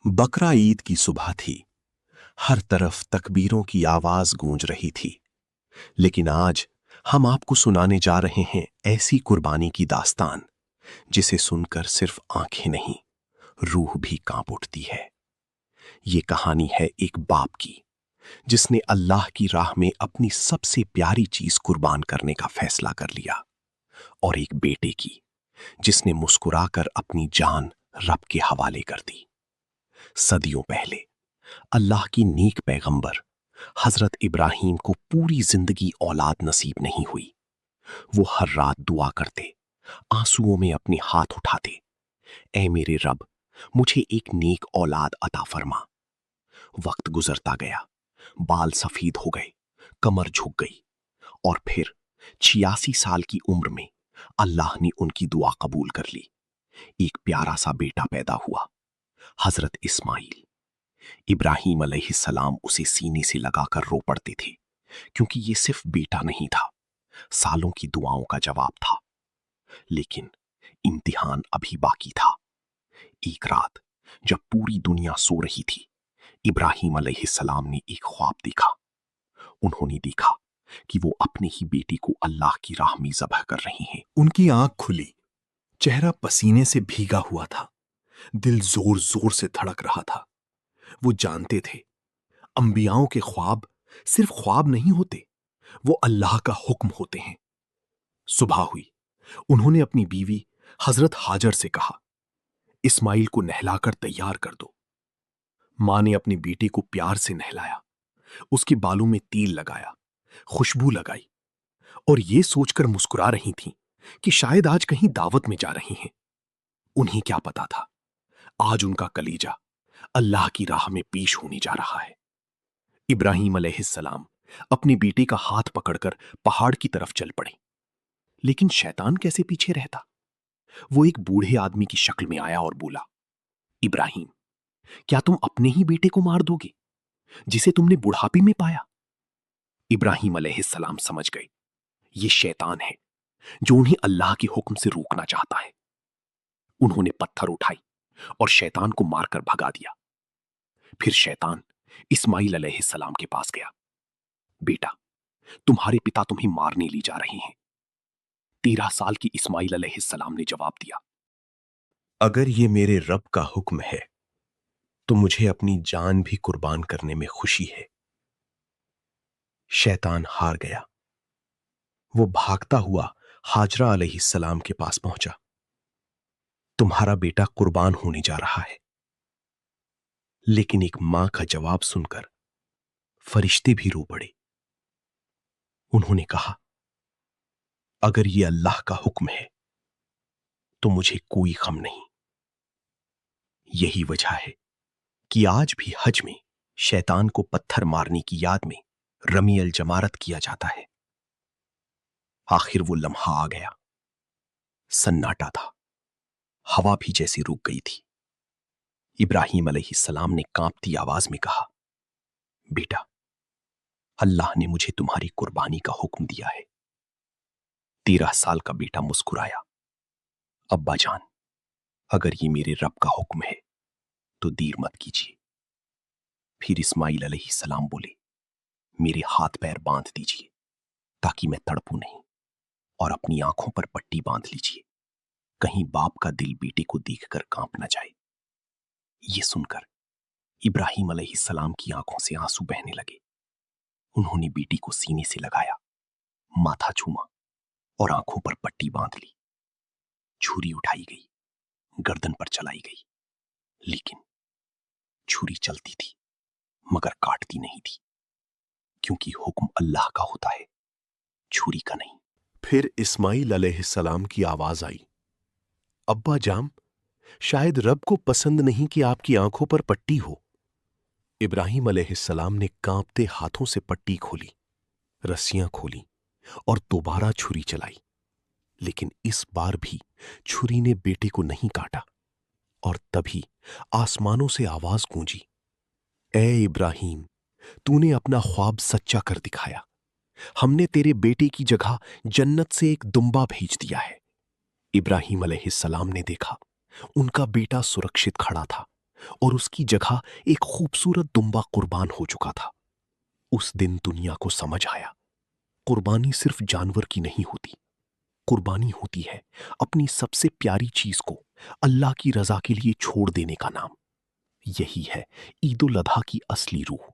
बकरा ईद की सुबह थी। हर तरफ तकबीरों की आवाज गूंज रही थी। लेकिन आज हम आपको सुनाने जा रहे हैं ऐसी कुर्बानी की दास्तान जिसे सुनकर सिर्फ आंखें नहीं, रूह भी कांप उठती है। ये कहानी है एक बाप की जिसने अल्लाह की राह में अपनी सबसे प्यारी चीज कुर्बान करने का फैसला कर लिया, और एक बेटे की जिसने मुस्कुराकर अपनी जान रब के हवाले कर दी। सदियों पहले अल्लाह की नेक पैगंबर हजरत इब्राहिम को पूरी जिंदगी औलाद नसीब नहीं हुई। वो हर रात दुआ करते, आंसुओं में अपने हाथ उठाते, ऐ मेरे रब, मुझे एक नेक औलाद अता फरमा। वक्त गुजरता गया, बाल सफेद हो गए, कमर झुक गई, और फिर 86 साल की उम्र में अल्लाह ने उनकी दुआ कबूल कर ली। एक प्यारा सा बेटा पैदा हुआ, हजरत इस्माइल। इब्राहिम अलैहिस्सलाम उसे सीने से लगाकर रो पड़ते थे, क्योंकि ये सिर्फ बेटा नहीं था, सालों की दुआओं का जवाब था। लेकिन इम्तिहान अभी बाकी था। एक रात जब पूरी दुनिया सो रही थी, इब्राहिम अलैहिस्सलाम ने एक ख्वाब देखा। उन्होंने देखा कि वो अपने ही बेटे को अल्लाह की राह में ज़बह कर रही हैं। उनकी आंख खुली, चेहरा पसीने से भीगा हुआ था, दिल जोर जोर से धड़क रहा था। वो जानते थे, अंबियाओं के ख्वाब सिर्फ ख्वाब नहीं होते, वो अल्लाह का हुक्म होते हैं। सुबह हुई, उन्होंने अपनी बीवी हजरत हाजर से कहा, इस्माइल को नहलाकर तैयार कर दो। मां ने अपनी बेटी को प्यार से नहलाया, उसके बालों में तेल लगाया, खुशबू लगाई, और ये सोचकर मुस्कुरा रही थीं कि शायद आज कहीं दावत में जा रही हैं। उन्हें क्या पता था, आज उनका कलीजा अल्लाह की राह में पेश होने जा रहा है। इब्राहिम अलैहिस्सलाम अपने बेटे का हाथ पकड़कर पहाड़ की तरफ चल पड़े। लेकिन शैतान कैसे पीछे रहता। वो एक बूढ़े आदमी की शक्ल में आया और बोला, इब्राहिम, क्या तुम अपने ही बेटे को मार दोगे जिसे तुमने बुढ़ापे में पाया? इब्राहिम अलैहिस्सलाम समझ गए, ये शैतान है जो उन्हें अल्लाह के हुक्म से रोकना चाहता है। उन्होंने पत्थर उठाई और शैतान को मारकर भगा दिया। फिर शैतान इस्माइल अलैहिस्सलाम के पास गया। बेटा, तुम्हारे पिता तुम्हें मारने ले जा रहे हैं। 13 साल की इस्माइल अलैहिस्सलाम ने जवाब दिया, अगर ये मेरे रब का हुक्म है तो मुझे अपनी जान भी कुर्बान करने में खुशी है। शैतान हार गया। वो भागता हुआ हाजरा अलैहिस्सलाम के पास पहुंचा। तुम्हारा बेटा कुर्बान होने जा रहा है। लेकिन एक मां का जवाब सुनकर फरिश्ते भी रो पड़े। उन्होंने कहा, अगर ये अल्लाह का हुक्म है तो मुझे कोई गम नहीं। यही वजह है कि आज भी हज में शैतान को पत्थर मारने की याद में रमी अल जमारत किया जाता है। आखिर वो लम्हा आ गया। सन्नाटा था, हवा भी जैसे रुक गई थी। इब्राहिम अलैहिस्सलाम ने कांपती आवाज में कहा, बेटा, अल्लाह ने मुझे तुम्हारी कुर्बानी का हुक्म दिया है। 13 साल का बेटा मुस्कुराया, अब्बा जान, अगर ये मेरे रब का हुक्म है तो देर मत कीजिए। फिर इस्माइल अलैहिस्सलाम बोले, मेरे हाथ पैर बांध दीजिए ताकि मैं तड़पूं नहीं, और अपनी आंखों पर पट्टी बांध लीजिए, कहीं बाप का दिल बेटे को देखकर कांप न जाए। ये सुनकर इब्राहिम अलैहिस्सलाम की आंखों से आंसू बहने लगे। उन्होंने बेटी को सीने से लगाया, माथा चूमा और आंखों पर पट्टी बांध ली। छुरी उठाई गई, गर्दन पर चलाई गई, लेकिन छुरी चलती थी मगर काटती नहीं थी, क्योंकि हुक्म अल्लाह का होता है, छुरी का नहीं। फिर इस्माइल अलैहिस्सलाम की आवाज आई, अब्बा जान, शायद रब को पसंद नहीं कि आपकी आंखों पर पट्टी हो। इब्राहिम अलैहिस्सलाम ने कांपते हाथों से पट्टी खोली, रस्सियां खोली और दोबारा छुरी चलाई। लेकिन इस बार भी छुरी ने बेटे को नहीं काटा। और तभी आसमानों से आवाज गूंजी, ए इब्राहिम, तूने अपना ख्वाब सच्चा कर दिखाया। हमने तेरे बेटे की जगह जन्नत से एक दुम्बा भेज दिया है। इब्राहिम अलैहिस्सलाम ने देखा, उनका बेटा सुरक्षित खड़ा था, اور اس کی جگہ ایک خوبصورت دمبا قربان ہو چکا تھا۔ اس دن دنیا کو سمجھ آیا، قربانی صرف جانور کی نہیں ہوتی، قربانی ہوتی ہے اپنی سب سے پیاری چیز کو اللہ کی رضا کے لیے چھوڑ دینے کا نام۔ یہی ہے عید الاضحیٰ کی اصلی روح،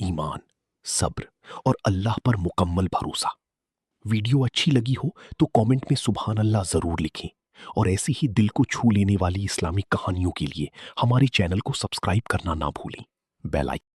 ایمان، صبر اور اللہ پر مکمل بھروسہ۔ ویڈیو اچھی لگی ہو تو کامنٹ میں سبحان اللہ ضرور لکھیں، اور ایسی ہی دل کو چھو لینے والی اسلامک کہانیوں کے لیے ہمارے چینل کو سبسکرائب کرنا نہ بھولیں۔ Bell icon